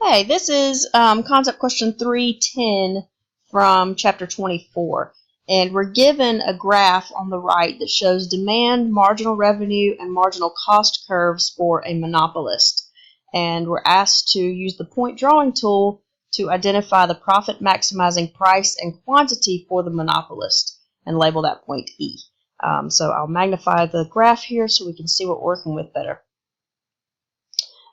Hey, this is concept question 310 from chapter 24, and we're given a graph on the right that shows demand, marginal revenue, and marginal cost curves for a monopolist. And we're asked to use the point drawing tool to identify the profit maximizing price and quantity for the monopolist and label that point E. So I'll magnify the graph here so we can see what we're working with better.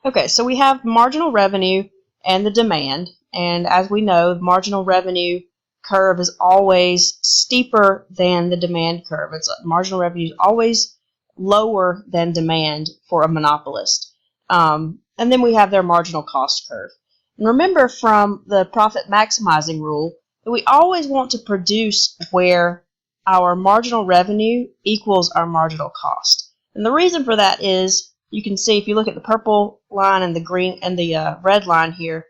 Okay, so we have marginal revenue and the demand, and as we know, the marginal revenue curve is always steeper than the demand curve. Marginal revenue is always lower than demand for a monopolist. And then we have their marginal cost curve. And remember from the profit maximizing rule that we always want to produce where our marginal revenue equals our marginal cost. And the reason for that is you can see if you look at the purple line and the green and the red line here,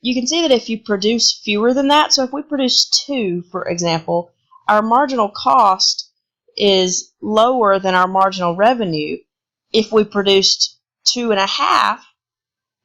you can see that if you produce fewer than that, so if we produce 2, for example, our marginal cost is lower than our marginal revenue. If we produced 2.5,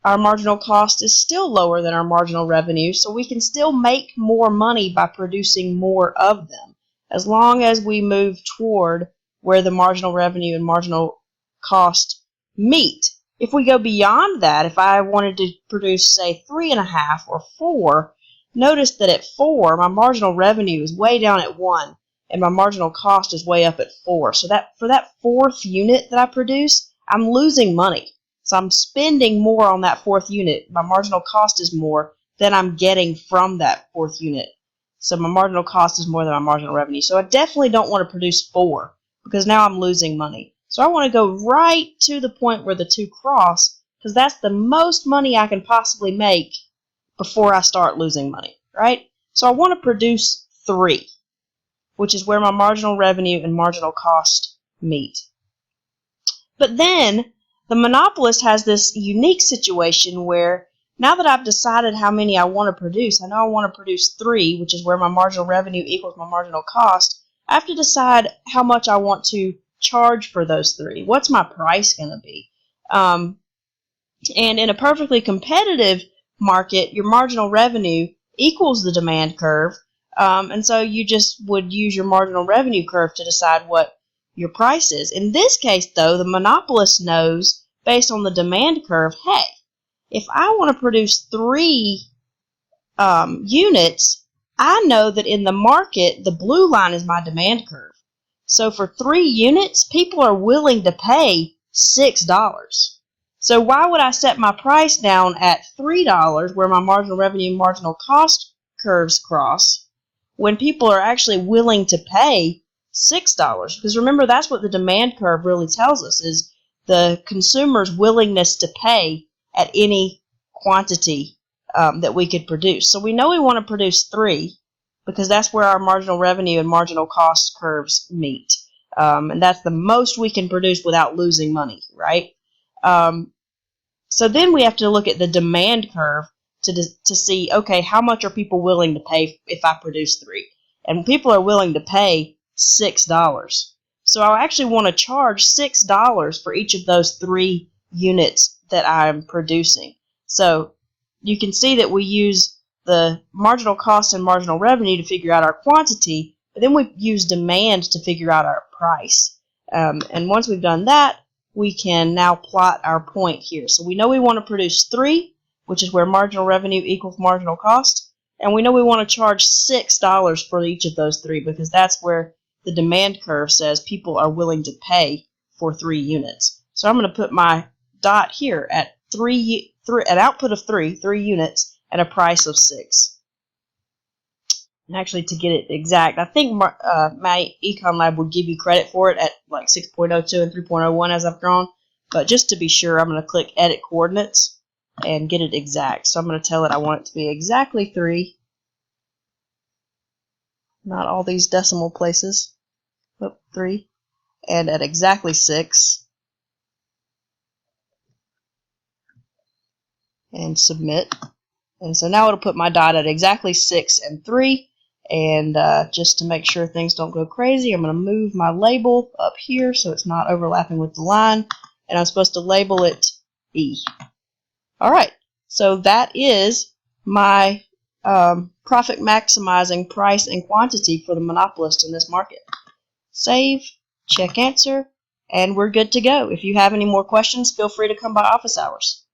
our marginal cost is still lower than our marginal revenue, so we can still make more money by producing more of them, as long as we move toward where the marginal revenue and marginal cost meet. If we go beyond that, if I wanted to produce, say, 3.5 or 4, notice that at 4, my marginal revenue is way down at 1, and my marginal cost is way up at 4. So that for that 4th unit that I produce, I'm losing money. So I'm spending more on that 4th unit. My marginal cost is more than I'm getting from that 4th unit. So my marginal cost is more than my marginal revenue. So I definitely don't want to produce 4 because now I'm losing money. So I want to go right to the point where the 2 cross because that's the most money I can possibly make before I start losing money, right? So I want to produce 3, which is where my marginal revenue and marginal cost meet. But then the monopolist has this unique situation where now that I've decided how many I want to produce, I know I want to produce 3, which is where my marginal revenue equals my marginal cost. I have to decide how much I want to charge for those 3. What's my price going to be? And in a perfectly competitive market, your marginal revenue equals the demand curve, and so you just would use your marginal revenue curve to decide what your price is. In this case, though, the monopolist knows, based on the demand curve, hey, if I want to produce 3 units, I know that in the market, the blue line is my demand curve. So for 3 units, people are willing to pay $6. So why would I set my price down at $3 where my marginal revenue and marginal cost curves cross when people are actually willing to pay $6? Because remember, that's what the demand curve really tells us, is the consumer's willingness to pay at any quantity that we could produce. So we know we want to produce 3 because that's where our marginal revenue and marginal cost curves meet. And that's the most we can produce without losing money, right? So then we have to look at the demand curve to see, okay, how much are people willing to pay if I produce 3? And people are willing to pay $6. So I actually want to charge $6 for each of those 3 units that I'm producing. So you can see that we use the marginal cost and marginal revenue to figure out our quantity, but then we use demand to figure out our price. And once we've done that, we can now plot our point here. So we know we want to produce 3, which is where marginal revenue equals marginal cost, and we know we want to charge $6 for each of those 3 because that's where the demand curve says people are willing to pay for 3 units. So I'm going to put my dot here at an output of 3 units, at a price of 6. And actually, to get it exact, I think my Econ Lab would give you credit for it at like 6.02 and 3.01 as I've drawn. But just to be sure, I'm going to click Edit Coordinates and get it exact. So I'm going to tell it I want it to be exactly 3. Not all these decimal places. But 3. And at exactly 6. And submit. And so now it'll put my dot at exactly 6 and 3. And just to make sure things don't go crazy, I'm going to move my label up here so it's not overlapping with the line. And I'm supposed to label it E. All right. So that is my profit maximizing price and quantity for the monopolist in this market. Save, check answer, and we're good to go. If you have any more questions, feel free to come by office hours.